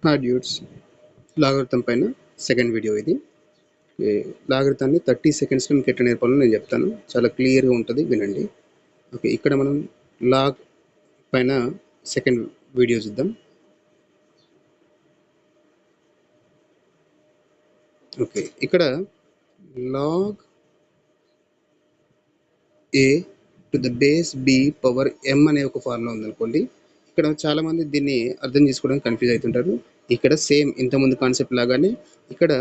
Hi dudes, logarithm పైన second video ఇది. లాగరిథాన్ని 30 సెకండ్స్లో మీకు ఎట్లా నేర్పాలో నేను చెప్తాను. చాలా క్లియర్గా ఉంటుంది, వినండి. ఓకే, ఇక్కడ మనం లాగ్ పైన సెకండ్ వీడియో చూద్దాం. ఓకే, ఇక్కడ log a to the base b power m అనే ఒక ఫార్ములా ఉందనుకోండి. ఇక్కడ చాలామంది దీన్ని అర్థం చేసుకోవడానికి కన్ఫ్యూజ్ అవుతుంటారు. ఇక్కడ సేమ్ ఇంతకుముందు కాన్సెప్ట్ లాగానే ఇక్కడ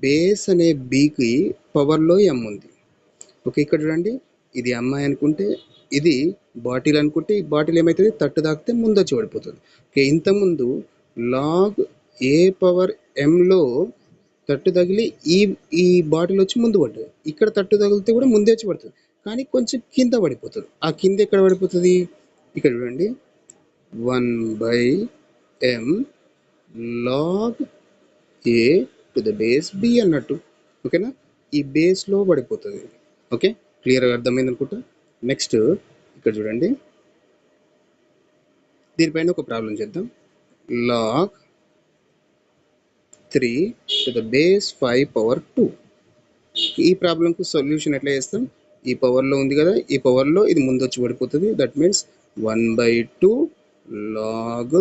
బేస్ అనే బీకి పవర్లో ఎం ఉంది. ఓకే, ఇక్కడ చూడండి, ఇది అమ్మాయి అనుకుంటే ఇది బాటిల్ అనుకుంటే ఈ బాటిల్ ఏమవుతుంది, తట్టు తాకితే ముందు వచ్చి పడిపోతుంది. ఓకే, ఇంతకుముందు లాగ్ ఏ పవర్ ఎంలో తట్టు తగిలి ఈ ఈ బాటిల్ వచ్చి ముందు పడుతుంది. ఇక్కడ తట్టు తగిలితే కూడా ముందే వచ్చి పడుతుంది, కానీ కొంచెం కింద పడిపోతుంది. ఆ కింద ఎక్కడ పడిపోతుంది, ఇక్కడ చూడండి, 1/m log a to the base b అన్నట్టు. ఓకేనా, ఈ బేస్లో పడిపోతుంది. ఓకే, క్లియర్గా అర్థమైంది అనుకుంటా. నెక్స్ట్ ఇక్కడ చూడండి, దీనిపైన ఒక ప్రాబ్లం చేద్దాం. Log 3 to the base 5 power 2. ఈ ప్రాబ్లంకు సొల్యూషన్ ఎట్లా చేస్తాం, ఈ పవర్లో ఉంది కదా, ఈ పవర్లో ఇది ముందు వచ్చి పడిపోతుంది. That means 1/2 log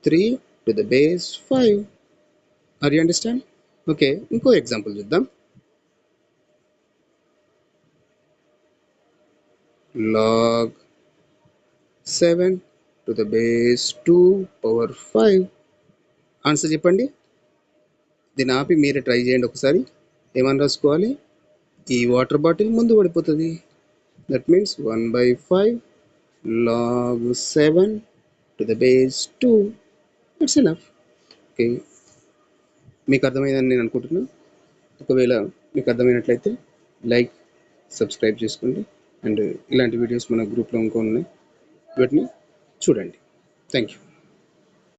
3 to the base 5. Are you understand? Okay, ఇంకో ఎగ్జాంపుల్ చూద్దాం. Log 7 to the base 2 power 5. Answer చెప్పండి. దీన్ని ఆపి మీరే ట్రై చేయండి ఒకసారి. ఏమని రాసుకోవాలి, ఈ వాటర్ బాటిల్ ముందు పడిపోతుంది. That means 1/5 log 7 to the base 2. It's enough. Okay, మీకు అర్థమైందని నేను అనుకుంటున్నాను. ఒకవేళ మీకు అర్థమైనట్లయితే లైక్, సబ్స్క్రైబ్ చేసుకోండి. అండ్ ఇలాంటి వీడియోస్ మన గ్రూప్లో ఇంకో ఉన్నాయి, వీటిని చూడండి. Thank you.